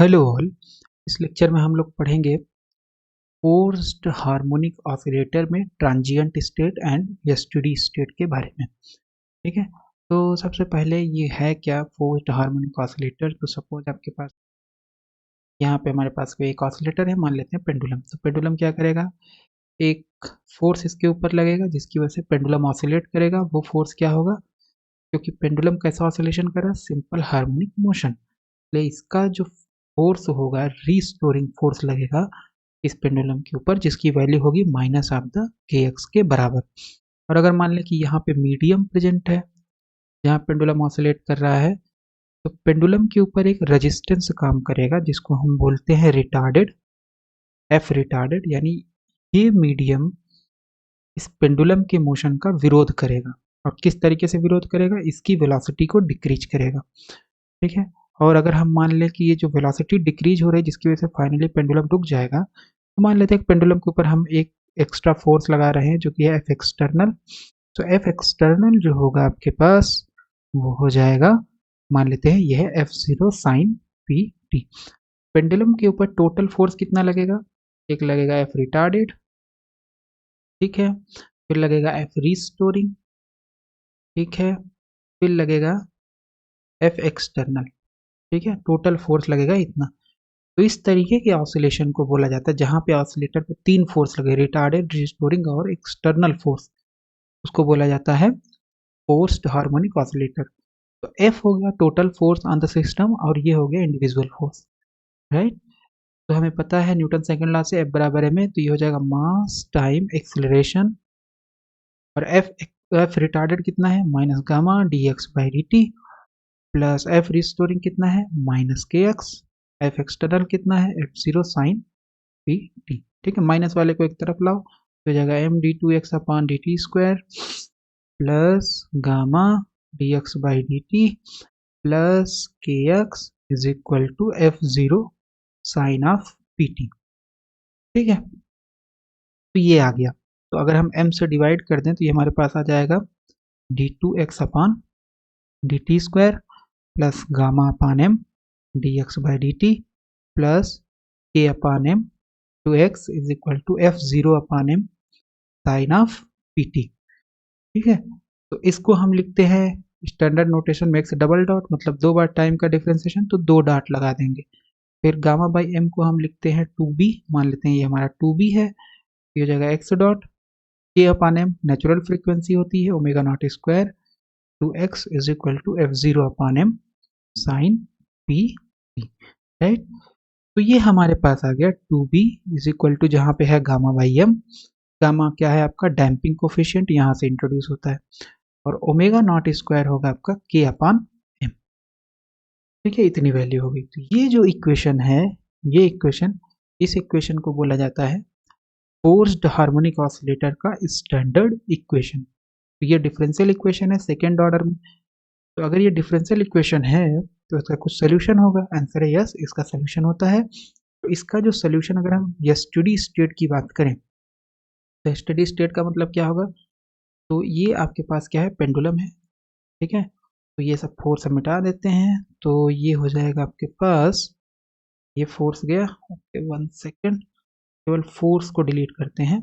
Hello all. इस lecture में हम लोग पढ़ेंगे फोर्स्ड हार्मोनिक ऑसिलेटर में transient state and steady state के बारे में। ठीक है, तो सबसे पहले ये है क्या फोर्स्ड हार्मोनिक ऑसिलेटर। तो सपोज आपके पास यहाँ पे हमारे पास कोई एक ऑसिलेटर है, मान लेते हैं पेंडुलम। तो पेंडुलम क्या करेगा, एक फोर्स इसके ऊपर लगेगा जिसकी वजह से पेंडुलम ऑसिलेट करेगा। वो फोर्स क्या होगा, क्योंकि पेंडुलम कैसा ऑसिलेशन कर रहा है, सिंपल हार्मोनिक मोशन, इसलिए इसका जो फोर्स होगा रीस्टोरिंग फोर्स लगेगा इस पेंडुलम के ऊपर, जिसकी वैल्यू होगी माइनस ऑफ द के एक्स के बराबर। और अगर मान लें कि यहाँ पे मीडियम प्रेजेंट है जहाँ पेंडुलम ऑसिलेट कर रहा है, तो पेंडुलम के ऊपर एक रेजिस्टेंस काम करेगा जिसको हम बोलते हैं रिटार्डेड, एफ रिटार्डेड। यानी ये मीडियम इस पेंडुलम के मोशन का विरोध करेगा। और किस तरीके से विरोध करेगा, इसकी वेलोसिटी को डिक्रीज करेगा। ठीक है, और अगर हम मान लें कि ये जो वेलोसिटी डिक्रीज हो रही है जिसकी वजह से फाइनली पेंडुलम रुक जाएगा, तो मान लेते हैं पेंडुलम के ऊपर हम एक एक्स्ट्रा फोर्स लगा रहे हैं जो कि है एफ एक्सटर्नल। तो एफ एक्सटर्नल जो होगा आपके पास वो हो जाएगा, मान लेते हैं यह है F zero sine P T. Pendulum के ऊपर टोटल फोर्स कितना लगेगा, एक लगेगा एफ रिटार्डेड, ठीक है, फिर लगेगा एफ रिस्टोरिंग, ठीक है, फिर लगेगा एफ एक्सटर्नल। ठीक है, टोटल फोर्स लगेगा इतना। तो इस तरीके के ऑसिलेशन को बोला जाता है जहां पे ऑसिलेटर पे तीन फोर्स लगे, रिटार्डेड, रिस्टोरिंग और एक्सटर्नल फोर्स, उसको बोला जाता है फोर्स्ड हार्मोनिक ऑसिलेटर। तो एफ हो गया total force on the system और ये हो गया इंडिविजुअल फोर्स, राइट। तो हमें पता है न्यूटन सेकंड लॉ से एफ बराबर है में, तो ये हो जाएगा मास टाइम एक्सिलरेशन। और एफ एफ रिटार्डेड कितना है, minus gamma d x by D t, plus F restoring कितना है, माइनस के एक्स, एफ एक्सटर्नल कितना है, F zero sine P t. ठीक है, माइनस वाले को एक तरफ लाओ तो हो जाएगा m d two x upon d t square plus gamma d x by D t plus k x is equal to F zero sine of p t. ठीक है, तो ये आ गया। तो अगर हम m से डिवाइड कर दें तो ये हमारे पास आ जाएगा d two x upon d t square plus gamma upon m d x by D t plus k upon m two x is equal to F zero upon M sine of p t. ठीक है, तो इसको हम लिखते हैं standard notation में x double dot, मतलब दो बार टाइम का डिफरेंशिएशन तो दो डॉट लगा देंगे। फिर गामा बाई एम को हम लिखते हैं टू बी, मान लेते हैं ये हमारा टू बी है, ये हो जाएगा X dot, K upon M natural frequency होती है omega not square to x is equal to F zero upon M sine P T, right. तो ये हमारे पास आ गया two B is equal to, जहाँ पे है गामा बाई एम, गामा क्या है आपका डैम्पिंग कोफिशिएंट, यहाँ से इंट्रोड्यूस होता है, और ओमेगा नॉट स्क्वायर होगा आपका के अपॉन एम। ठीक है, इतनी वैल्यू होगी। तो ये जो इक्वेशन है, ये इक्वेशन, इस इक्वेशन को बोला जाता है फोर्स्ड हार्मोनिक ऑसिलेटर का स्टैंडर्ड इक्वेशन। तो ये डिफरेंशियल इक्वेशन है सेकेंड ऑर्डर में। तो अगर ये डिफरेंशियल इक्वेशन है तो इसका कुछ सोल्यूशन होगा, आंसर है यस, इसका सोल्यूशन होता है। तो इसका जो सोल्यूशन, अगर हम स्टेडी स्टेट की बात करें तो स्टेडी स्टेट का मतलब क्या होगा, तो ये आपके पास क्या है, पेंडुलम है, ठीक है। तो ये सब फोर्स हम मिटा देते हैं, तो ये हो जाएगा आपके पास, ये फोर्स गया, ओके वन सेकेंड, केवल फोर्स को डिलीट करते हैं,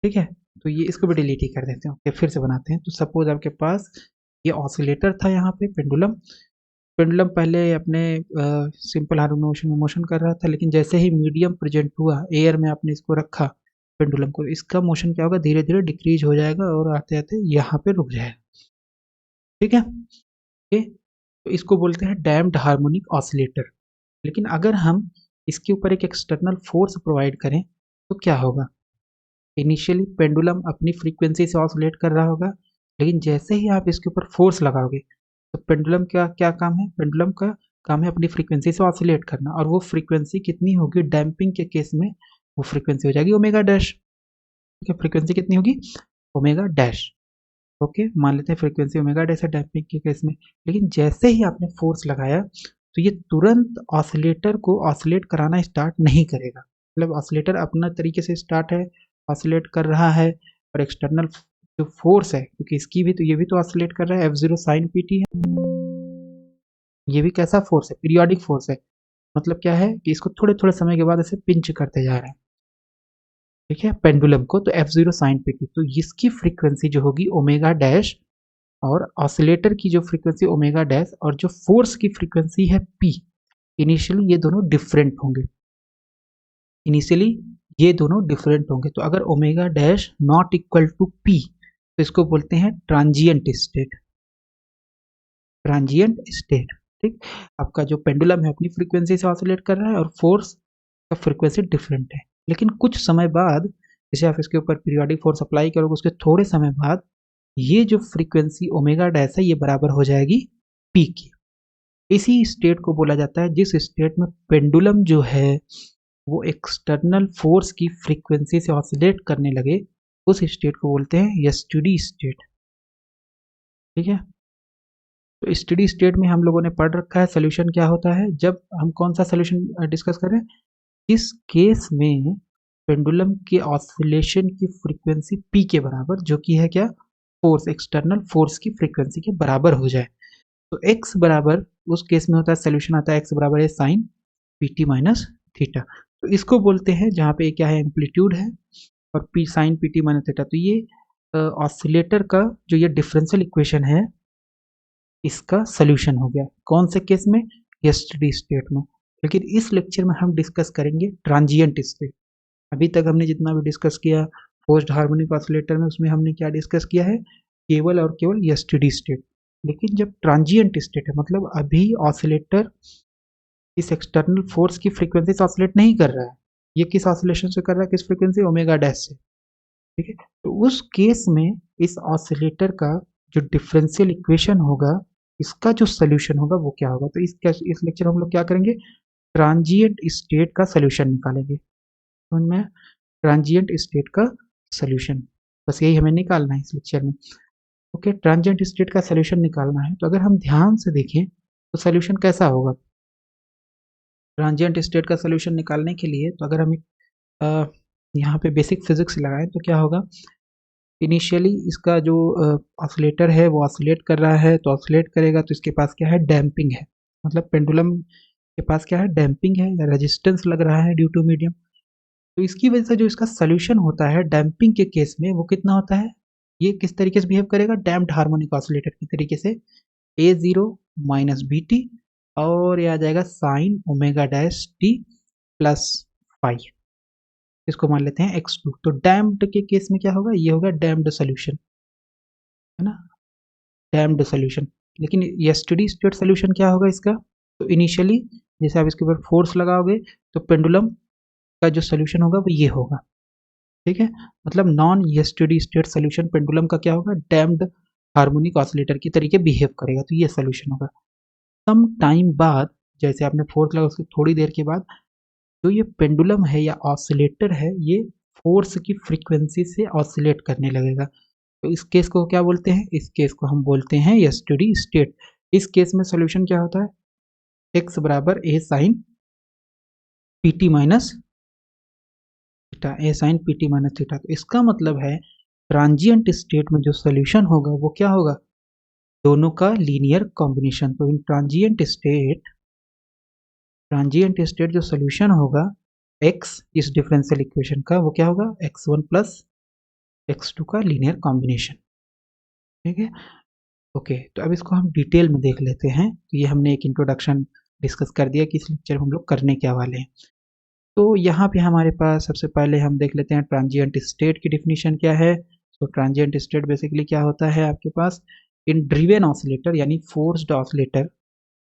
ठीक है। तो ये इसको भी डिलीट ही कर देते हैं, ओके फिर से बनाते हैं। तो सपोज आपके पास ये ऑसिलेटर था, यहाँ पे पेंडुलम, पेंडुलम पहले अपने सिंपल हार्मोनिक मोशन कर रहा था, लेकिन जैसे ही मीडियम प्रेजेंट हुआ एयर में आपने इसको रखा पेंडुलम को, इसका मोशन क्या होगा, धीरे धीरे डिक्रीज हो जाएगा और आते आते यहाँ पे रुक जाएगा। ठीक है, ओके, तो इसको बोलते हैं डैम्प्ड हार्मोनिक ऑसिलेटर। लेकिन अगर हम इसके ऊपर एक एक्सटर्नल फोर्स प्रोवाइड करें तो क्या होगा, इनिशियली पेंडुलम अपनी फ्रीक्वेंसी से ऑसिलेट कर रहा होगा, लेकिन जैसे ही आप इसके ऊपर फोर्स लगाओगे तो पेंडुलम का क्या काम है, पेंडुलम का काम है अपनी फ्रीक्वेंसी से ऑसिलेट करना, और वो फ्रीक्वेंसी कितनी होगी, डैम्पिंग के केस में वो फ्रीक्वेंसी हो जाएगी ओमेगा डैश। ठीक है, फ्रीक्वेंसी कितनी होगी, ओमेगा डैश, ओके, मान लेते हैं फ्रीक्वेंसी ओमेगा डैश है डैम्पिंग के केस में। लेकिन जैसे ही आपने फोर्स लगाया तो ये तुरंत ऑसिलेटर को ऑसिलेट कराना स्टार्ट नहीं करेगा, मतलब ऑसिलेटर अपना तरीके से स्टार्ट है, ऑसिलेट कर रहा है, और एक्सटर्नल जो फोर्स है, क्योंकि इसकी भी तो, ये भी तो ऑसिलेट कर रहा है, F zero sine P T है, ये भी कैसा फोर्स है, पीरियोडिक फोर्स है, मतलब क्या है कि इसको थोड़े थोड़े समय के बाद ऐसे पिंच करते जा रहे हैं, ठीक है, पेंडुलम को। तो F0 साइन पीटी, तो इसकी फ्रीक्वेंसी जो होगी ओमेगा डैश, और ऑसिलेटर की जो फ्रीक्वेंसी ओमेगा डैश, और जो फोर्स की फ्रीक्वेंसी है पी, इनिशियली ये दोनों डिफरेंट होंगे। इनिशियली ये दोनों डिफरेंट होंगे। तो अगर omega dash naught equal to P, तो इसको बोलते हैं ट्रांजिएंट स्टेट। ट्रांजिएंट स्टेट, ठीक। आपका जो पेंडुलम है अपनी फ्रीक्वेंसी से ऑसिलेट कर रहा है और फोर्स का फ्रीक्वेंसी डिफरेंट है, लेकिन कुछ समय बाद जैसे आप इसके ऊपर पीरियोडिक फोर्स अप्लाई करोगे, उसके थोड़े समय बाद ये जो फ्रीक्वेंसी ओमेगा डैश है ये बराबर हो जाएगी पी की। इसी स्टेट को बोला जाता है जिस स्टेट में पेंडुलम जो है वो एक्सटर्नल फोर्स की फ्रीक्वेंसी से ऑसिलेट करने लगे, उस स्टेट को बोलते हैं स्टेडी स्टेट, ठीक है। तो स्टेडी स्टेट में हम लोगों ने पढ़ रखा है सोल्यूशन क्या होता है। जब हम कौन सा सोल्यूशन डिस्कस कर रहे हैं, इस केस में पेंडुलम के ऑसिलेशन की फ्रीक्वेंसी पी के बराबर, जो कि है क्या, फोर्स, एक्सटर्नल फोर्स की फ्रीक्वेंसी के बराबर हो जाए। तो x बराबर उस केस में होता है, सोल्यूशन आता है x बराबर है sine P T minus theta. तो इसको बोलते हैं, जहाँ पे क्या है, एम्पलीट्यूड है, और P sine P T minus theta. तो ये ऑसिलेटर का जो ये डिफरेंशियल इक्वेशन है इसका सोल्यूशन हो गया। कौन से केस में, स्टेडी स्टेट में। लेकिन इस लेक्चर में हम डिस्कस करेंगे ट्रांजिएंट स्टेट। अभी तक हमने जितना भी डिस्कस किया पोस्ट हार्मोनिक ऑसिलेटर में, उसमें हमने क्या डिस्कस किया है, केवल और केवल स्टेडी स्टेट। लेकिन जब ट्रांजिएंट स्टेट है, मतलब अभी ऑसिलेटर इस एक्सटर्नल फोर्स की फ्रीक्वेंसी से ऑसिलेट नहीं कर रहा है, ये किस ऑसिलेशन से कर रहा है, किस फ्रीक्वेंसी, ओमेगा डैश से, ठीक है। तो उस केस में इस ऑसिलेटर का जो डिफरेंशियल इक्वेशन होगा, इसका जो सोल्यूशन होगा वो क्या होगा। तो इस लेक्चर में हम लोग क्या करेंगे, ट्रांजिएंट स्टेट का सोल्यूशन निकालेंगे। समझ में, ट्रांजिएंट स्टेट का सोल्यूशन, बस यही हमें निकालना है इस लेक्चर में। ओके, ट्रांजिएंट स्टेट का सोल्यूशन निकालना है। तो अगर हम ध्यान से देखें तो सोल्यूशन कैसा होगा ट्रांजिएंट स्टेट का सोल्यूशन निकालने के लिए। तो अगर हम यहाँ पे बेसिक फिजिक्स लगाएं तो क्या होगा, इनिशियली इसका जो ऑसिलेटर है वो ऑसिलेट कर रहा है, तो ऑसिलेट करेगा तो इसके पास क्या है, डैम्पिंग है। मतलब पेंडुलम के पास क्या है, डैम्पिंग है या रेजिस्टेंस लग रहा है ड्यू टू मीडियम। तो इसकी वजह से जो इसका सोल्यूशन होता है डैम्पिंग के केस में वो कितना होता है, ये किस तरीके से बिहेव करेगा, डैम्प्ड हार्मोनिक ऑसिलेटर की तरीके से, ए जीरो माइनस बी टी, और ये आ जाएगा sine omega dash T plus five, इसको मान लेते हैं x2। तो डैम्प्ड के केस में क्या होगा, ये होगा डैम्प्ड सोल्यूशन, है ना, डैम्प्ड सोल्यूशन। लेकिन स्टेडी स्टेट सोल्यूशन क्या होगा इसका, तो इनिशियली जैसे आप इसके ऊपर फोर्स लगाओगे तो पेंडुलम का जो सोल्यूशन होगा वो ये होगा, ठीक है। मतलब non steady state solution pendulum का क्या होगा, डैम्प्ड हार्मोनिक ऑसिलेटर की तरीके बिहेव करेगा, तो ये सोल्यूशन होगा। सम टाइम बाद, जैसे आपने फोर्स लगा उसके थोड़ी देर के बाद, जो ये पेंडुलम है या ऑसिलेटर है ये फोर्स की फ्रीक्वेंसी से ऑसिलेट करने लगेगा। तो इस केस को क्या बोलते हैं, इस केस को हम बोलते हैं स्टेडी स्टेट। इस केस में सोल्यूशन क्या होता है, x बराबर a sine P T minus theta, a sine P T minus theta. तो इसका मतलब है ट्रांजिएंट स्टेट में जो सोल्यूशन होगा वो क्या होगा, दोनों का लीनियर कॉम्बिनेशन। तो इन ट्रांजिएंट स्टेट जो सोल्यूशन होगा x इस डिफरेंशियल इक्वेशन का, वो क्या होगा, x1 प्लस x2 का लीनियर कॉम्बिनेशन, ठीक है। ओके, तो अब इसको हम डिटेल में देख लेते हैं। तो ये हमने एक इंट्रोडक्शन डिस्कस कर दिया कि इस लेक्चर में हम लोग करने क्या वाले हैं। तो यहाँ पे हमारे पास सबसे पहले हम देख लेते हैं ट्रांजिएंट स्टेट की डिफिनीशन क्या है। तो ट्रांजिएंट स्टेट बेसिकली क्या होता है आपके पास, इन ड्रिवेन ऑसिलेटर यानी forced oscillator,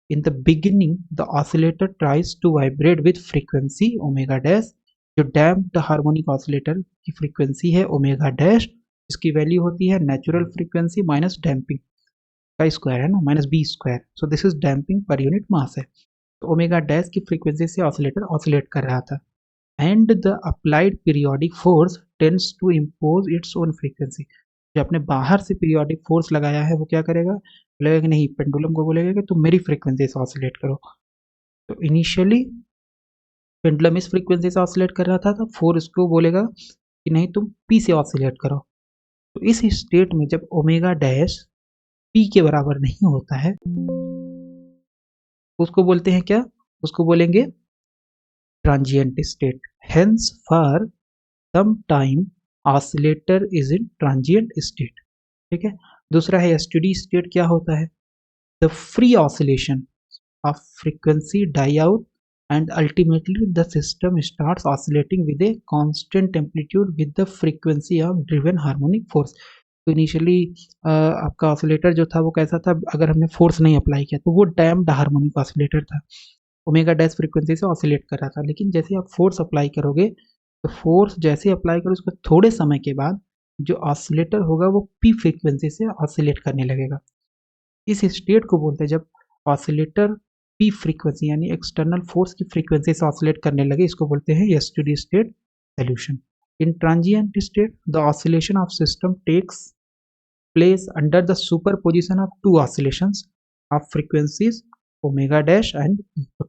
in the beginning the oscillator tries to vibrate with frequency omega dash। जो damped हार्मोनिक ऑसिलेटर की फ्रीक्वेंसी है ओमेगा डैश, इसकी वैल्यू होती है नेचुरल फ्रीक्वेंसी माइनस डैम्पिंग का स्क्वायर, है ना, minus B square. So this is damping per unit mass है। तो ओमेगा डैश की फ्रीक्वेंसी से ऑसिलेटर ऑसिलेट कर रहा था, and the applied periodic force tends to impose its own frequency. जो आपने बाहर से पीरियोडिक फोर्स लगाया है वो क्या करेगा, बोलेगा कि नहीं, पेंडुलम को बोलेगा कि तुम मेरी फ्रीक्वेंसी से ऑसिलेट करो। तो इनिशियली पेंडुलम इस फ्रीक्वेंसी से ऑसिलेट कर रहा था, तो फोर्स को बोलेगा कि नहीं, तुम पी से ऑसिलेट करो। तो इस स्टेट में जब ओमेगा डैश पी के बराबर नहीं होता है, उसको बोलते हैं क्या, उसको बोलेंगे transient state. Hence for some time oscillator is in transient state. ठीक है। दूसरा है स्टेडी स्टेट। क्या होता है? The free oscillation of frequency die out and ultimately the system starts oscillating with a constant amplitude with the frequency of driven harmonic force। तो initially आपका oscillator जो था वो कैसा था? अगर हमने फोर्स नहीं अप्लाई किया तो वो डैम्प्ड हार्मोनिक ऑसिलेटर था, ओमेगा डैश फ्रीक्वेंसी से ऑसिलेट कर रहा था। लेकिन जैसे आप फोर्स अप्लाई करोगे तो फोर्स जैसे अप्लाई करो उसके थोड़े समय के बाद जो ऑसिलेटर होगा वो पी फ्रीक्वेंसी से ऑसिलेट करने लगेगा। इस स्टेट को बोलते हैं जब ऑसिलेटर पी फ्रीक्वेंसी यानी एक्सटर्नल फोर्स की फ्रीक्वेंसी से ऑसिलेट करने लगे, इसको बोलते हैं steady state solution. In transient state the oscillation of system takes place under the superposition of two oscillations of frequencies omega dash and P. तो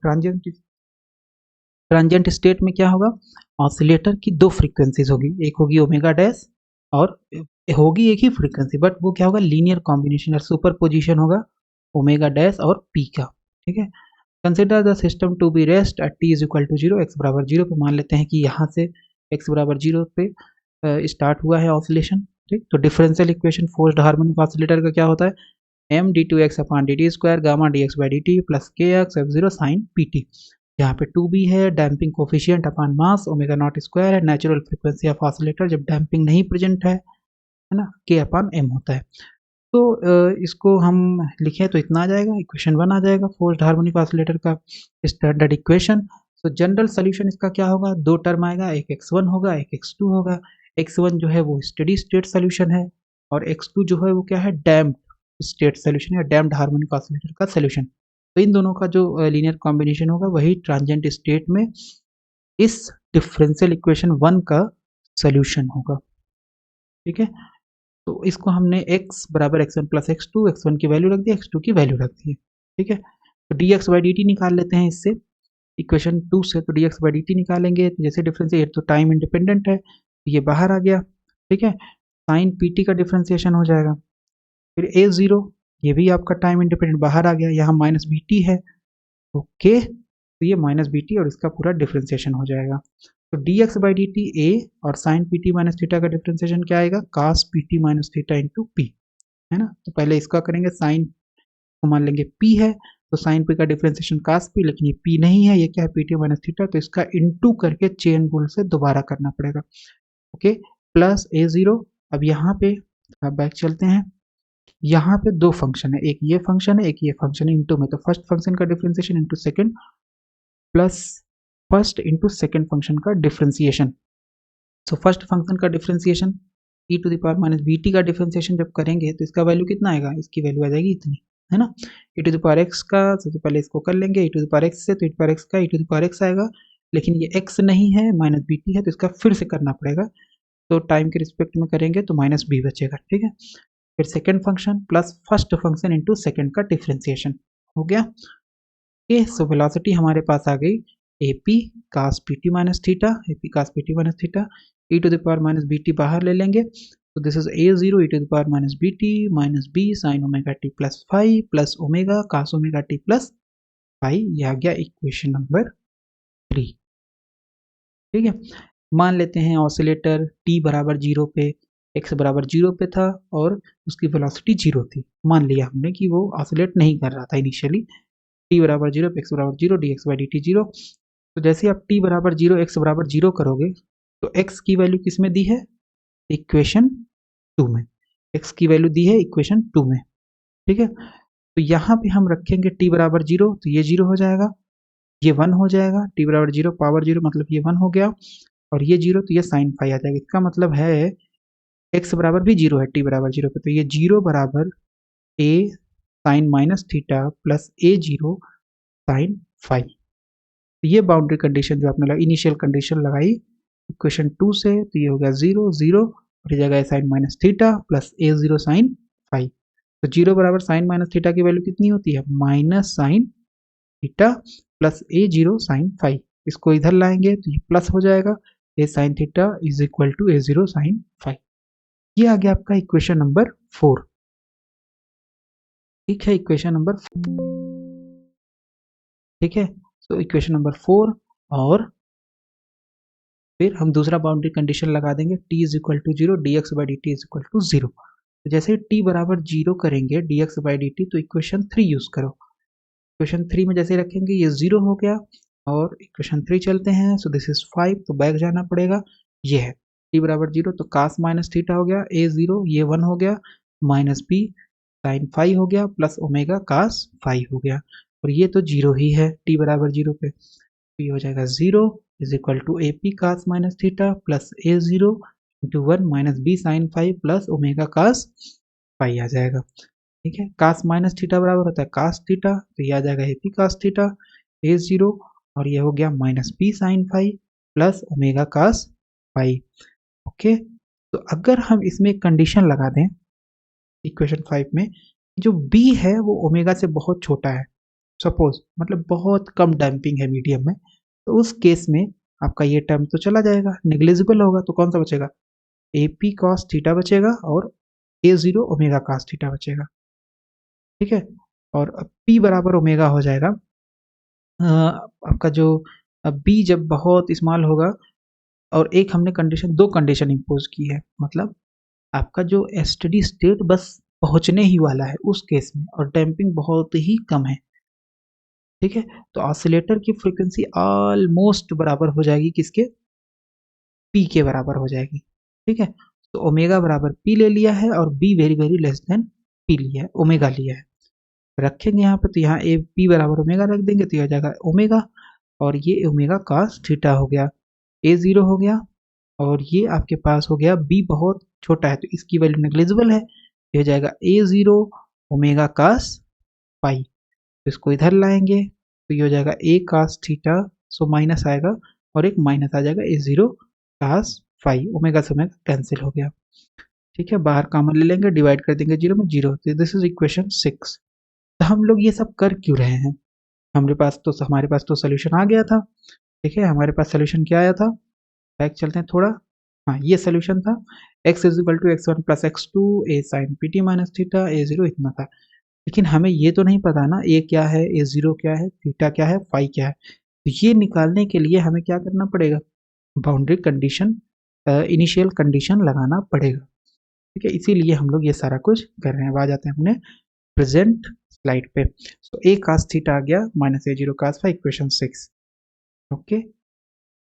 transient state में क्या होगा? ऑसिलेटर की दो फ्रीक्वेंसीज होगी, एक होगी ओमेगा डैश और होगी एक ही फ्रीक्वेंसी, बट वो क्या होगा? लीनियर कॉम्बिनेशन और सुपरपोजिशन होगा ओमेगा डैश और पी का। ठीक है। Consider the system to be rest at T is equal to zero, X बराबर जीरो पे। मान लेते हैं कि यहाँ से एक्स बराबर जीरो पे स्टार्ट हुआ है ऑसिलेशन। ठीक। तो differential equation forced harmonic oscillator का क्या होता है? M d two x upon d t square gamma d x by D t plus k x f zero sine P t. यहाँ पे टू बी है damping coefficient upon mass, omega not square है natural frequency of oscillator जब damping नहीं present है ना, के upon M होता है। तो इसको हम लिखें तो इतना आ जाएगा, इक्वेशन 1 आ जाएगा फोर्स्ड हार्मोनिक ऑसिलेटर का स्टैंडर्ड इक्वेशन। तो जनरल सोल्यूशन इसका क्या होगा? दो टर्म आएगा, एक x1 होगा एक x2 होगा। x1 जो है वो स्टेडी स्टेट सोल्यूशन है और x2 जो है वो क्या है? डैम्प्ड स्टेट सोल्यूशन या डैम्प्ड हार्मोनिक ऑसिलेटर का सोल्यूशन। तो इन दोनों का जो लीनियर कॉम्बिनेशन होगा वही ट्रांजिएंट स्टेट में इस डिफरेंशियल इक्वेशन 1 का सोल्यूशन होगा। ठीक है। तो इसको हमने x बराबर x1 प्लस x2, x1 की वैल्यू रख दी, x2 की वैल्यू रख दी। ठीक है। तो dx बाई डी टी निकाल लेते हैं इससे, इक्वेशन 2 से। तो dx बाई डी टी निकालेंगे तो जैसे डिफ्रेंशिएट तो टाइम इंडिपेंडेंट है तो ये बाहर आ गया। ठीक है। साइन पी टी का डिफ्रेंसिएशन हो जाएगा। फिर ए जीरो, ये भी आपका टाइम इंडिपेंडेंट बाहर आ गया, यहाँ माइनस बी टी है। ओके। तो ये माइनस बी टी और इसका पूरा डिफ्रेंसिएशन हो जाएगा। तो dx by D t a और sine P T minus theta का डिफ्रेंसिएशन क्या आएगा? cos p T minus theta into p, है ना। तो पहले इसका करेंगे, साइन को मान लेंगे p है तो साइन p का डिफरेंशिएशन cos p, लेकिन ये p नहीं है, ये क्या है? pt माइनस थीटा, तो इसका इनटू करके चेन रूल से दोबारा करना पड़ेगा। ओके। Plus a zero. अब यहाँ पे बैक चलते हैं, यहाँ पे दो फंक्शन है, एक ये फंक्शन है एक ये फंक्शन है इनटू में। तो फर्स्ट फंक्शन का differentiation into second plus first into second function का डिफरेंशिएशन। सो फर्स्ट फंक्शन का differentiation e to the power minus B T का डिफरेंशिएशन जब करेंगे तो इसका वैल्यू कितना आएगा? इसकी वैल्यू आ जाएगी इतनी, है ना। e to the power x का सबसे पहले इसको कर लेंगे, e to the power x से, तो e to the power x का e to the power x आएगा, लेकिन ये x नहीं है माइनस बी टी है तो इसका फिर से करना पड़ेगा। तो टाइम के रिस्पेक्ट में करेंगे तो माइनस बी बचेगा। ठीक है। फिर second function plus first function into second का डिफरेंशिएशन हो गया। ओके। सो वेलोसिटी हमारे पास आ गई AP cos PT minus theta, AP cos PT minus theta, e to the power minus B T बाहर ले लेंगे तो this is A0 e to the power minus B T minus B sine omega T plus five plus omega cos omega T plus five. यह आ गया equation number 3। ठीक है। मान लेते हैं ऑसिलेटर t बराबर जीरो पे, x बराबर जीरो पे था और उसकी वेलोसिटी जीरो थी। मान लिया हमने कि वो ऑसिलेट नहीं कर रहा था इनिशियली, t बराबर जीरो पे x बराबर zero D x by D T zero. तो जैसे आप t बराबर जीरो x बराबर जीरो करोगे तो x की वैल्यू किस में दी है? इक्वेशन 2 में। x की वैल्यू दी है इक्वेशन 2 में। ठीक है। तो यहाँ पे हम रखेंगे t बराबर जीरो तो ये जीरो हो जाएगा, ये 1 हो जाएगा, t बराबर जीरो पावर जीरो मतलब ये 1 हो गया और ये जीरो तो ये साइन फाइव आ जाएगा। इसका मतलब है x बराबर भी जीरो है t बराबर जीरो पे, तो ये जीरो बराबर a sine minus theta plus a zero sine five. ये बाउंड्री कंडीशन जो आपने इनिशियल कंडीशन लगाई इक्वेशन 2 से, तो ये हो गया 0 0 और ये जगह sine minus theta plus a zero sine five. तो जीरो बराबर साइन माइनस थीटा की वैल्यू कितनी होती है? Minus sine theta plus a zero sine five. इसको इधर लाएंगे तो ये प्लस हो जाएगा, a sine theta is equal to a zero sine five. ये आ गया आपका इक्वेशन नंबर 4। ठीक है, इक्वेशन नंबर 4। ठीक है। तो इक्वेशन नंबर 4 और फिर हम दूसरा बाउंड्री कंडीशन लगा देंगे t is equal to 0 dx by D T is equal to 0। तो जैसे t बराबर 0 करेंगे dx बाई डी टी, तो इक्वेशन 3 यूज करो। इक्वेशन 3 में जैसे रखेंगे ये 0 हो गया, और इक्वेशन 3 चलते हैं, सो दिस इज 5, तो बैक जाना पड़ेगा। ये है t बराबर 0, तो कास माइनस थीटा हो गया, a 0 ये 1 हो गया, माइनस b साइन फाई हो गया, प्लस ओमेगा कास फाई हो गया, और ये तो 0 ही है t बराबर 0 पे। तो ये हो जाएगा 0 is equal to a p cos minus theta plus a 0 into 1 minus b sine phi plus omega cos phi आ जाएगा। ठीक है, कास माइनस थीटा बराबर होता है कास थीटा, तो ये आ जाएगा ए पी कास थीटा ए 0, और ये हो गया minus B sine phi plus omega cos phi. Okay, तो अगर हम इसमें एक कंडीशन लगा दें इक्वेशन 5 में, जो b है वो ओमेगा से बहुत छोटा है, सपोज मतलब बहुत कम डैम्पिंग है मीडियम में, तो उस केस में आपका ये टर्म तो चला जाएगा, नेग्लिजिबल होगा, तो कौन सा बचेगा, ए पी कॉस थीटा बचेगा और ए 0 ओमेगा कॉस थीटा बचेगा। ठीक है, और p बराबर ओमेगा हो जाएगा आपका जो b जब बहुत स्मॉल होगा, और एक हमने कंडीशन, दो कंडीशन इम्पोज की है, मतलब आपका जो स्टेडी स्टेट बस पहुंचने ही वाला है उस केस में, और डैम्पिंग बहुत ही कम है। ठीक है, तो ऑसिलेटर की फ्रीक्वेंसी ऑलमोस्ट बराबर हो जाएगी किसके, p के बराबर हो जाएगी। ठीक है, तो ओमेगा बराबर p ले लिया है, और b very very less than p लिया है, ओमेगा लिया है, रखेंगे यहाँ पे, तो यहाँ ए पी बराबर ओमेगा रख देंगे, तो यह हो जाएगा ओमेगा, और ये ओमेगा कॉस थीटा हो गया, ए 0 हो गया, और ये आपके पास हो गया b बहुत छोटा है तो इसकी वैल्यू नेग्लिजिबल है, ये हो जाएगा ए 0 ओमेगा कॉस पाई, तो इसको इधर लाएंगे, तो ये हो जाएगा ए कॉस थीटा, सो माइनस आएगा, और एक माइनस आ जाएगा ए 0 कॉस फाई, ओमेगा से ओमेगा कैंसिल हो गया। ठीक है, बाहर कॉमन ले लेंगे, डिवाइड कर देंगे 0 में 0, तो दिस इज इक्वेशन 6। तो हम लोग ये सब कर क्यों रहे हैं, हमारे पास तो सोल्यूशन आ गया था। ठीक है, हमारे पास सोल्यूशन क्या आया था, बैक चलते हैं थोड़ा, हाँ ये सोल्यूशन था, x is equal to x one plus x two a sine P T minus theta a 0 इतना था। लेकिन हमें ये तो नहीं पता ना ए क्या है, ए 0 क्या है, थीटा क्या है, फाई क्या है, तो ये निकालने के लिए हमें क्या करना पड़ेगा, बाउंड्री कंडीशन, इनिशियल कंडीशन लगाना पड़ेगा। ठीक है, इसीलिए हम लोग ये सारा कुछ कर रहे हैं। अब आ जाते हैं अपने प्रेजेंट स्लाइड पे। सो ए कास थीटा आ गया minus A 0 cos phi, equation 6। Okay,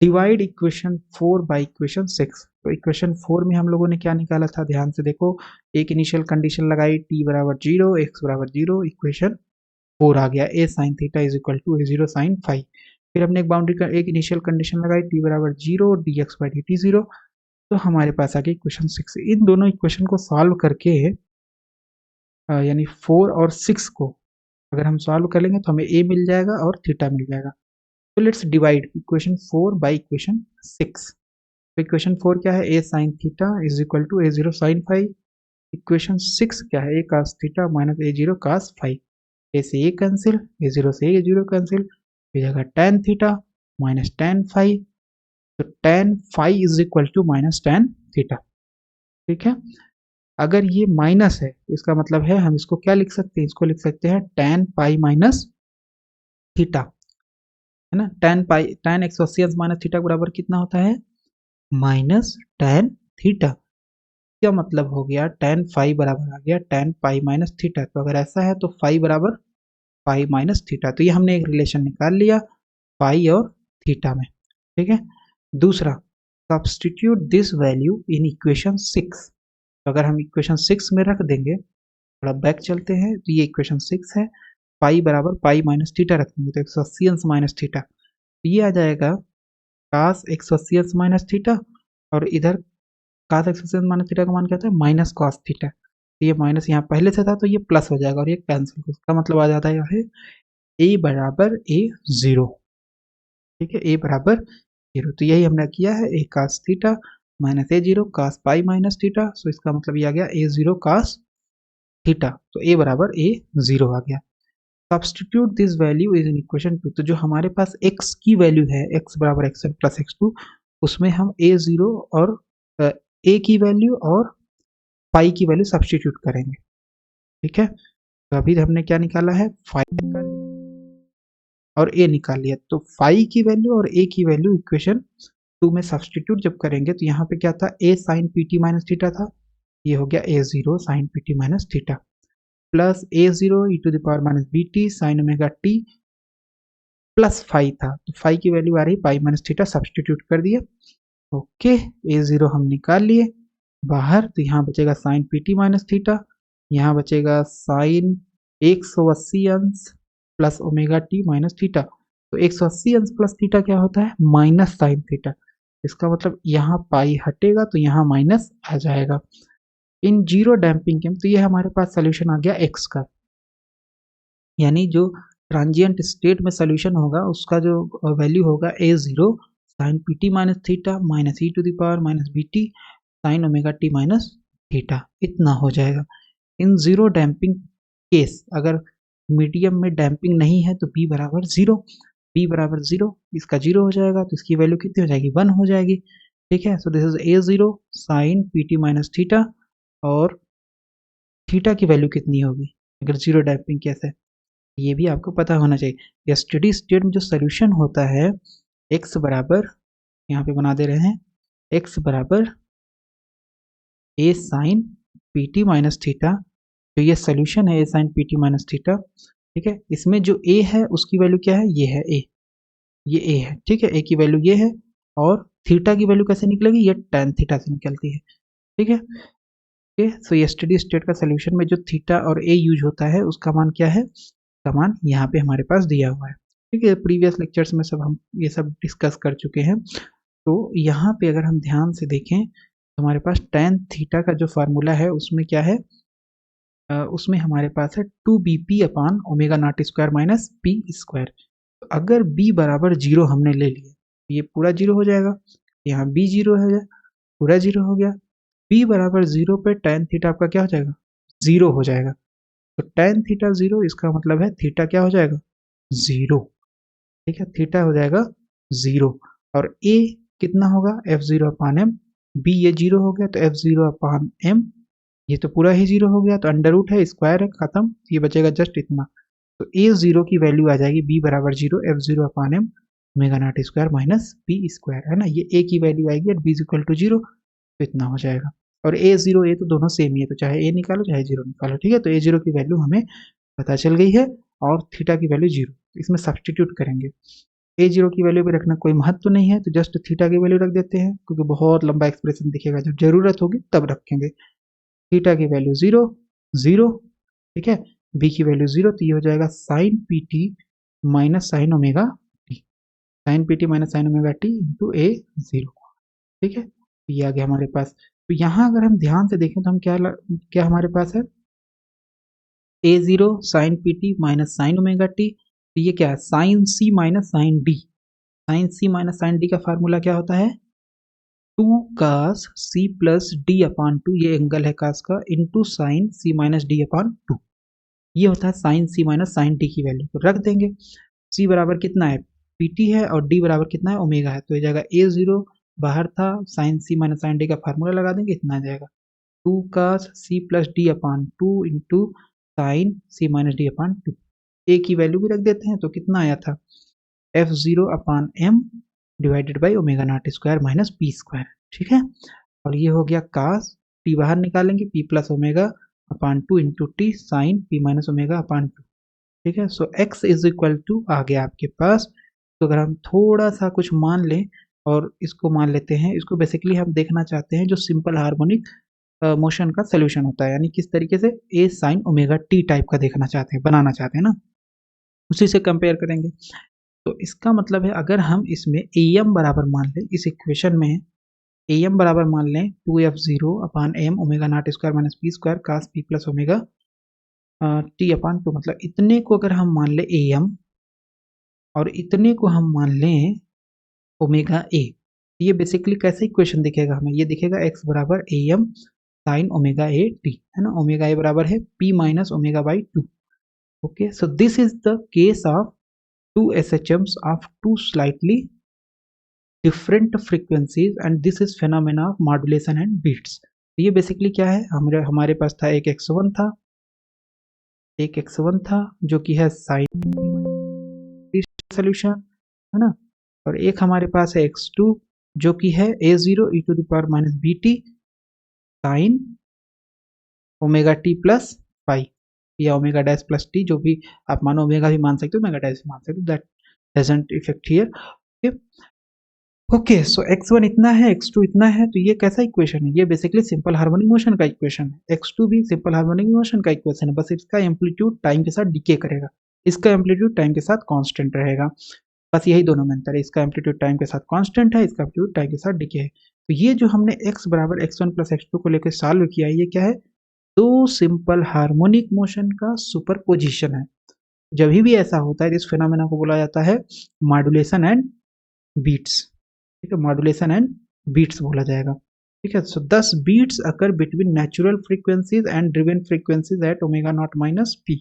divide equation 4 by equation 6। तो इक्वेशन 4 में हम लोगों ने क्या निकाला था, ध्यान से देखो, एक इनिशियल कंडीशन लगाई t बराबर 0 x बराबर 0, इक्वेशन 4 आ गया a sine theta is equal to a 0 sine phi. फिर हमने एक बाउंड्री का एक इनिशियल कंडीशन लगाई t बराबर 0 dx बाई डी टी 0, तो हमारे पास आ गया इक्वेशन 6। इन दोनों इक्वेशन को सॉल्व करके यानी 4 और 6 को अगर हम सॉल्व कर लेंगे तो हमें a मिल जाएगा और थीटा मिल जाएगा। तो let's divide equation 4 by equation 6। तो इक्वेशन 4 क्या है, a sine theta is equal to a 0 sine phi, equation 6 क्या है, a cos theta minus a 0 cos phi, a से a कैंसिल, a 0 से a 0 कैंसिल, हो जाएगा tan theta minus tan phi, तो tan phi is equal to minus tan theta. ठीक है, अगर ये माइनस है तो इसका मतलब है हम इसको क्या लिख सकते हैं, इसको लिख सकते हैं tan पाई माइनस थीटा, है ना, tan एक्सोसियस माइनस थीटा बराबर कितना होता है, माइनस tan थीटा। क्या मतलब हो गया, tan फाई बराबर आ गया tan पाई माइनस थीटा, तो अगर ऐसा है तो फाई बराबर पाई माइनस थीटा, तो ये हमने एक रिलेशन निकाल लिया पाई और थीटा में। ठीक है, दूसरा, substitute this value in equation 6। तो अगर हम इक्वेशन 6 में रख देंगे, थोड़ा बैक चलते हैं, तो ये इक्वेशन 6 है, पाई बराबर पाई माइनस थीटा रखेंगे तो 180 माइनस थीटा, तो ये आ जाएगा कास 180 माइनस थीटा, और इधर कास 180 माइनस थीटा का मान क्या था, माइनस कॉस थीटा, तो ये माइनस यहाँ पहले से था तो ये प्लस हो जाएगा, और ये कैंसिल, इसका मतलब आ जाता है ए बराबर ए 0। ठीक है, ए बराबर 0, तो यही हमने किया है, ए cos theta minus A 0 cos pi minus theta, सो इसका मतलब ये आ गया ए 0 कास थीटा, तो ए बराबर ए 0 आ गया। Substitute this value is in equation 2, तो जो हमारे पास x की वैल्यू है, x बराबर X one plus x two, उसमें हम a 0 और a की वैल्यू और पाई की वैल्यू सब्सटीट्यूट करेंगे। ठीक है, तो अभी हमने क्या निकाला है, फाई निकाल लिया। और ए निकाल लिया। तो फाई की वैल्यू और ए की वैल्यू इक्वेशन 2 में सब्सटीट्यूट जब करेंगे तो यहाँ पे क्या था, a sine P T minus theta था, ये हो गया a zero sine P T minus theta, plus a zero e to the power minus B T sine omega T plus phi था, तो फाई की वैल्यू आ रही पाई माइनस थीटा, सब्सटीट्यूट कर दिया। ओके, ए जीरो हम निकाल लिए बाहर, तो यहाँ बचेगा sine P T minus theta, यहाँ बचेगा साइन 180 अंश plus omega T minus theta. तो 180 अंश प्लस थीटा क्या होता है, माइनस साइन थीटा, इसका मतलब यहाँ पाई हटेगा तो यहाँ माइनस आ जाएगा। इन जीरो डैम्पिंग के, तो ये हमारे पास सोल्यूशन आ गया एक्स का, यानी जो ट्रांजिएंट स्टेट में सोल्यूशन होगा उसका जो वैल्यू होगा a zero sine P T minus theta minus e to the power minus B T sine omega T minus theta, इतना हो जाएगा। इन जीरो डैम्पिंग केस, अगर मीडियम में डैम्पिंग नहीं है तो बी बराबर जीरो, बी बराबर जीरो, इसका जीरो हो जाएगा तो इसकी वैल्यू कितनी हो जाएगी, 1 हो जाएगी। ठीक है, सो this is a zero sine P T minus theta, और थीटा की वैल्यू कितनी होगी अगर जीरो डैम्पिंग केस है, ये भी आपको पता होना चाहिए। या स्टेडी स्टेट में जो सोल्यूशन होता है x बराबर, यहाँ पे बना दे रहे हैं, x बराबर a sine P T minus theta, तो ये सोल्यूशन है a sine P T minus theta. ठीक है, इसमें जो a है उसकी वैल्यू क्या है, ये है a, ये a है। ठीक है, a की वैल्यू ये है, और थीटा की वैल्यू कैसे निकलेगी, ये tan थीटा से निकलती है। ठीक है, ओके, सो ये स्टेडी स्टेट का सोल्यूशन में जो थीटा और a यूज होता है उसका मान क्या है, का मान यहाँ पे हमारे पास दिया हुआ है। ठीक है, प्रीवियस लेक्चर्स में सब हम ये सब डिस्कस कर चुके हैं। तो यहाँ पे अगर हम ध्यान से देखें तो हमारे पास tan थीटा का जो फार्मूला है उसमें क्या है, उसमें हमारे पास है 2bp upon omega naught square minus P square. तो अगर b बराबर जीरो हमने ले लिया, ये पूरा जीरो हो जाएगा, यहाँ b जीरो हो जाए, पूरा जीरो हो गया, b बराबर जीरो पे tan थीटा आपका क्या हो जाएगा, जीरो हो जाएगा। तो tan थीटा जीरो, इसका मतलब है थीटा क्या हो जाएगा, जीरो। ठीक है, थीटा हो जाएगा जीरो, और a कितना होगा, F zero upon M, B ये जीरो हो गया तो एफ जीरो अपान एम, ये तो पूरा ही जीरो हो गया, तो अंडर रूट है, स्क्वायर है, खत्म, ये बचेगा जस्ट इतना। तो ए जीरो की वैल्यू आ जाएगी बी बराबर zero, F zero upon M omega not square minus B square, है ना, ये ए की वैल्यू आएगी और B is equal to zero, तो इतना हो जाएगा। और ए जीरो ए तो दोनों सेम ही है, तो चाहे ए निकालो चाहे जीरो निकालो। ठीक है, तो ए जीरो की वैल्यू हमें पता चल गई है, और थीटा की वैल्यू जीरो, इसमें सब्सटीट्यूट करेंगे। ए जीरो की वैल्यू पे रखना कोई महत्व नहीं है, तो जस्ट थीटा की वैल्यू रख देते हैं, क्योंकि बहुत लंबा एक्सप्रेशन दिखेगा, जब जरूरत होगी तब रखेंगे। थीटा की वैल्यू जीरो, जीरो। ठीक है, बी की वैल्यू जीरो, तो ये हो जाएगा sine P T minus sine omega t, sine P T minus sine omega t into a zero. ठीक है, तो ये आ गया हमारे पास। तो यहाँ अगर हम ध्यान से देखें तो हम क्या हमारे पास है, a zero sine P T minus sine omega t, तो ये क्या है, sine c minus sine d, sine c minus sine d का फार्मूला क्या होता है, 2 cos c plus d upon two, ये एंगल है कास का, into sine c minus d upon two, ये होता है sine c minus sine d की वैल्यू, तो रख देंगे। सी बराबर कितना है, पीटी है, और डी बराबर कितना है, ओमेगा है, तो ये जाएगा ए जीरो, बाहर था sine c minus sine d का फार्मूला लगा देंगे, इतना आ जाएगा 2 cos c plus d upon two into sine c minus d upon two. A की वैल्यू भी रख देते हैं, तो कितना आया था, F zero upon M divided by omega not square minus P square. ठीक है, और ये हो गया कास, टी बाहर निकालेंगे, P plus omega upon two into T sine P minus omega upon two. ठीक है, so X is equal to आ गया आपके पास। तो अगर हम थोड़ा सा कुछ मान लें, और इसको मान लेते हैं, इसको बेसिकली हम देखना चाहते हैं जो सिंपल हार्मोनिक मोशन का सोल्यूशन होता है, यानी किस तरीके से ए साइन ओमेगा टी टाइप का देखना चाहते हैं, बनाना चाहते हैं ना, उसी से कंपेयर करेंगे। तो इसका मतलब है अगर हम इसमें ए एम बराबर मान लें, इस इक्वेशन में ए एम बराबर मान लें 2f0 upon M omega not square minus P square cos P plus omega T upon two, मतलब इतने को अगर हम मान लें ए एम, और इतने को हम मान लें ओमेगा ए, ये बेसिकली कैसे इक्वेशन दिखेगा हमें, ये दिखेगा एक्स बराबर A M sine omega A T, है ना, ओमेगा ए बराबर है P minus omega by two. Okay, so this is the case of two SHMs of two slightly different frequencies and this is phenomena of modulation and beats। ये basically क्या है, हमारे पास था एक x1 था, एक x1 था जो कि है साइन सोल्यूशन, है ना, और एक हमारे पास है x2 जो कि है a0 e to the power minus B T sine omega T plus phi या ओमेगा डैश प्लस टी, जो भी आप मानो, ओमेगा भी मान सकते हो, ओमेगा डैश भी मान सकते हो, that doesn't effect here. Okay, so x1 इतना है, x2 इतना है, तो ये कैसा इक्वेशन है? ये बेसिकली सिंपल हार्मोनिक मोशन का इक्वेशन है। x2 भी सिंपल हार्मोनिक मोशन का इक्वेशन है, बस इसका एम्पलीट्यूड टाइम के साथ डिके करेगा, इसका एम्पलीट्यूड टाइम के साथ कांस्टेंट रहेगा, बस यही दोनों में अंतर है। इसका एम्पलीट्यूड टाइम के साथ कांस्टेंट है, इसका एम्पलीट्यूड टाइम के साथ डिके है। तो ये जो हमने x बराबर x1 प्लस x2 को लेकर सॉल्व किया है, ये क्या है? दो सिंपल हार्मोनिक मोशन का सुपरपोजिशन है। जब भी ऐसा होता है, इस फिनोमेना को बोला जाता है मॉड्यूलेशन एंड बीट्स, ठीक है, मॉड्यूलेशन एंड बीट्स बोला जाएगा, ठीक है। So 10 beats occur between natural frequencies and driven frequencies at omega not minus p.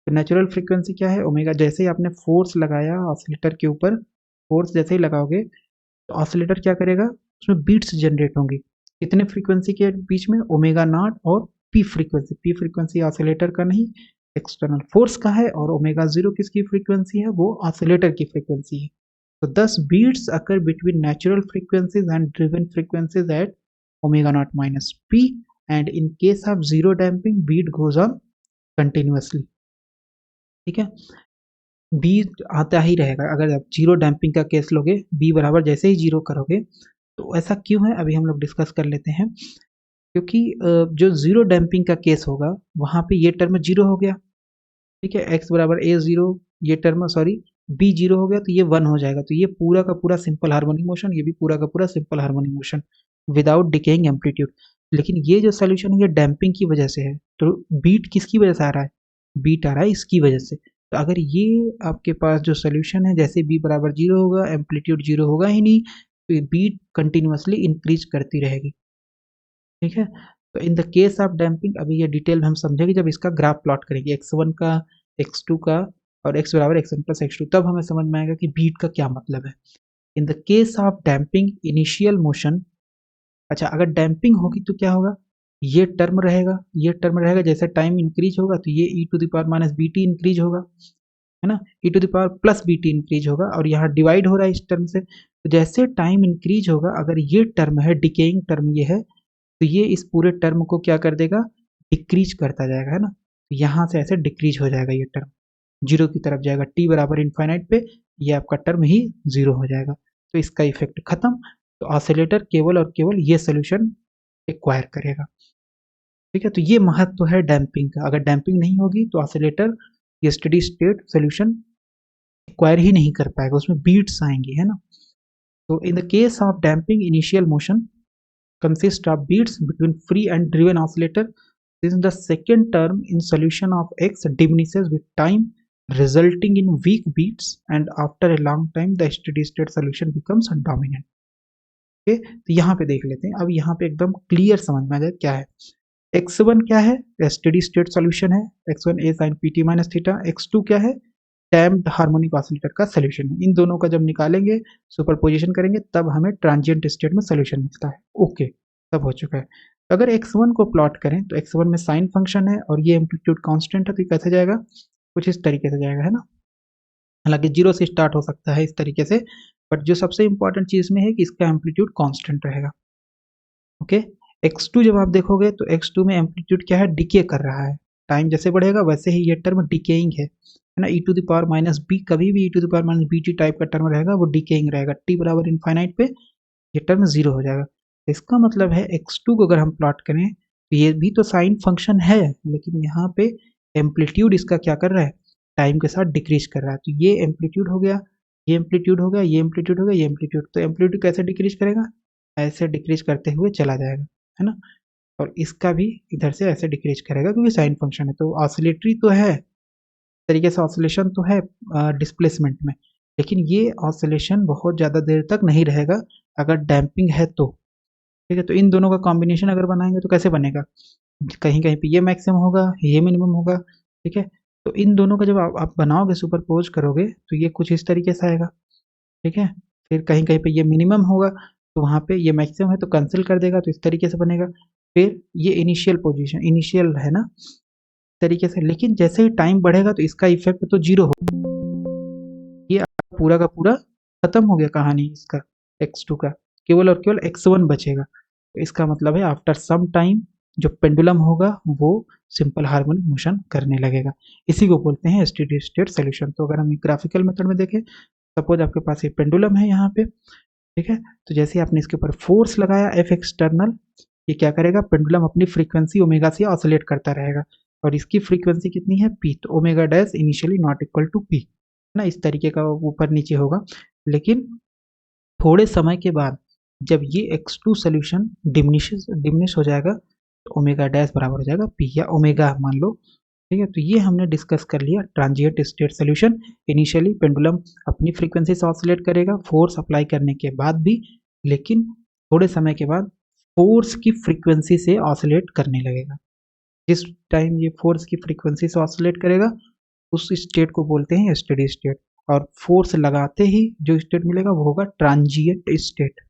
तो नेचुरल फ्रीक्वेंसी क्या है? ओमेगा। जैसे ही आपने फोर्स लगाया ऑसिलेटर के ऊपर, फोर्स जैसे ही लगाओगे तो ऑसिलेटर क्या करेगा? उसमें बीट्स जनरेट होंगी। कितने फ्रीक्वेंसी के बीच में? ओमेगा नॉट और P frequency. P frequency oscillator का नहीं, एक्सटर्नल फोर्स का है, और ओमेगा जीरो किसकी फ्रीक्वेंसी है? वो ऑसिलेटर की फ्रीक्वेंसी है। So thus beats occur between natural frequencies and driven frequencies at omega naught minus p, and in case of zero damping beat goes on continuously, ठीक है। बीट आता ही रहेगा। अगर आप जीरो डैम्पिंग का केस लोगे, बी बराबर जैसे ही जीरो करोगे, तो ऐसा क्यों है अभी हम लोग डिस्कस कर लेते हैं। क्योंकि जो जीरो डैम्पिंग का केस होगा वहां पे ये टर्म जीरो हो गया, ठीक है, x बराबर a जीरो, ये टर्म सॉरी b जीरो हो गया, तो ये 1 हो जाएगा। तो ये पूरा का पूरा सिंपल हार्मोनिक मोशन, ये भी पूरा का पूरा simple harmonic motion without decaying amplitude. लेकिन ये जो सोल्यूशन है ये डैम्पिंग की वजह से है, तो बीट किसकी वजह से आ रहा है? बीट आ रहा है इसकी वजह से। तो अगर ये आपके पास जो सोल्यूशन है, जैसे b बराबर जीरो होगा, एम्पलीट्यूड जीरो होगा ही नहीं, तो ये बीट कंटिन्यूसली इंक्रीज करती रहेगी, ठीक है। तो in the case of damping, अभी ये डिटेल में हम समझेंगे जब इसका ग्राफ प्लॉट करेंगे, x1 का, x2 का, और x बराबर x1 प्लस x2, तब हमें समझ में आएगा कि बीट का क्या मतलब है। In the case of damping initial motion, अच्छा अगर डैम्पिंग होगी तो क्या होगा? ये टर्म रहेगा, ये टर्म रहेगा, जैसे टाइम इंक्रीज होगा तो ये e to the power minus B t increase होगा, है ना, e to the power plus b t increase होगा, और यहाँ डिवाइड हो रहा है इस टर्म से। तो जैसे टाइम इंक्रीज होगा, अगर ये टर्म है, डिकेइंग टर्म ये है, तो ये इस पूरे टर्म को क्या कर देगा? डिक्रीज करता जाएगा, है ना। तो यहाँ से ऐसे डिक्रीज हो जाएगा, ये टर्म जीरो की तरफ जाएगा, टी बराबर इनफाइनाइट पे ये आपका टर्म ही जीरो हो जाएगा, तो इसका इफेक्ट खत्म। तो ऑसिलेटर केवल और केवल ये सोल्यूशन एक्वायर करेगा, ठीक है। तो ये महत्व है डैम्पिंग का। अगर डैम्पिंग नहीं होगी तो ऑसिलेटर ये स्टेडी स्टेट सोल्यूशन एक्वायर ही नहीं कर पाएगा, उसमें बीट्स आएंगी, है ना। तो in the case of damping initial motion consist of beats between free and driven oscillator. Since the second term in solution of x diminishes with time, resulting in weak beats, and after a long time the steady state solution becomes dominant. Okay, तो यहाँ पे देख लेते हैं। अब यहाँ पे एकदम क्लियर समझ में आ जाए क्या है। x1 क्या है? स्टेडी स्टेट सॉल्यूशन है, x1 a sin pt minus theta. x2 क्या है? डैम्प्ड हार्मोनिक ऑसिलेटर का सॉल्यूशन है। इन दोनों का जब निकालेंगे, सुपरपोजिशन करेंगे, तब हमें ट्रांजिएंट स्टेट में सॉल्यूशन मिलता है। ओके, तब हो चुका है। तो अगर x1 को प्लॉट करें तो x1 में साइन फंक्शन है और ये एम्पलीट्यूड कांस्टेंट है, तो कैसे जाएगा? कुछ इस तरीके से जाएगा, है ना। हालांकि जीरो से स्टार्ट हो सकता है इस तरीके से, बट जो सबसे इंपॉर्टेंट चीज में है कि इसका एम्पलीट्यूड कांस्टेंट रहेगा। ओके, x2 जब आप देखोगे तो x2 में एम्पलीट्यूड क्या है? डिके कर रहा है। टाइम जैसे बढ़ेगा वैसे ही ये टर्म डिकेइंग है ना। e to the power minus b, कभी भी e to the power minus B t type का टर्म रहेगा वो डिकेइंग रहेगा। टी बराबर इनफाइनाइट पे ये टर्म जीरो हो जाएगा। इसका मतलब है x2 को अगर हम प्लॉट करें तो ये भी तो साइन फंक्शन है, लेकिन यहाँ पे एम्पलीट्यूड इसका क्या कर रहा है? टाइम के साथ डिक्रीज कर रहा है। तो ये एम्पलीट्यूड हो गया, ये एम्पलीट्यूड हो गया, ये एम्पलीट्यूड हो गया, ये एम्पलीट्यूड। तो एम्पलीट्यूड कैसे डिक्रीज करेगा? ऐसे डिक्रीज करते हुए चला जाएगा, है ना। और इसका भी इधर से ऐसे डिक्रीज करेगा क्योंकि साइन फंक्शन है। तो ऑसिलेटरी तो है तरीके से, ऑसिलेशन तो है डिस्प्लेसमेंट में, लेकिन ये ऑसिलेशन बहुत ज़्यादा देर तक नहीं रहेगा अगर डैम्पिंग है तो, ठीक है। तो इन दोनों का कॉम्बिनेशन अगर बनाएंगे तो कैसे बनेगा? कहीं कहीं पे ये मैक्सिमम होगा, ये मिनिमम होगा, ठीक है। तो इन दोनों का जब आप बनाओगे, सुपरपोज करोगे, तो ये कुछ इस तरीके से आएगा, ठीक है। फिर कहीं कहीं पे ये मिनिमम होगा तो वहाँ पे ये मैक्सिमम है तो कैंसिल कर देगा, तो इस तरीके से बनेगा। फिर ये इनिशियल पोजीशन, इनिशियल है ना, तरीके से। लेकिन जैसे ही टाइम बढ़ेगा तो इसका इफेक्ट तो जीरो हो, ये पूरा का पूरा खत्म हो गया कहानी इसका x2 का, केवल और केवल x1 बचेगा। तो इसका मतलब है आफ्टर सम टाइम जो पेंडुलम होगा वो सिंपल हार्मोनिक मोशन करने लगेगा। इसी को बोलते हैं स्टेडी स्टेट सोल्यूशन। तो अगर हम ग्राफिकल मेथड में देखें, सपोज आपके पास एक पेंडुलम है यहाँ पे, ठीक है। तो जैसे आपने इसके ऊपर फोर्स लगाया एफ एक्सटर्नल, ये क्या करेगा, पेंडुलम अपनी फ्रीक्वेंसी ओमेगा से ऑसिलेट करता रहेगा, और इसकी फ्रीक्वेंसी कितनी है, पी। तो omega dash initially not equal to p, है ना, इस तरीके का ऊपर नीचे होगा। लेकिन थोड़े समय के बाद जब ये x2 सोल्यूशन डिमिनिश हो जाएगा, तो ओमेगा डैश बराबर हो जाएगा पी, या ओमेगा मान लो, ठीक है। तो ये हमने डिस्कस कर लिया transient state solution. Initially pendulum अपनी फ्रीक्वेंसी से ऑसिलेट करेगा फोर्स अप्लाई करने के बाद भी, लेकिन थोड़े समय के बाद फोर्स की फ्रीक्वेंसी से ऑसिलेट करने लगेगा। जिस टाइम ये फोर्स की फ्रीक्वेंसी से ऑसिलेट करेगा उस स्टेट को बोलते हैं स्टेडी स्टेट, और फोर्स लगाते ही जो स्टेट मिलेगा वो होगा ट्रांजिएंट स्टेट।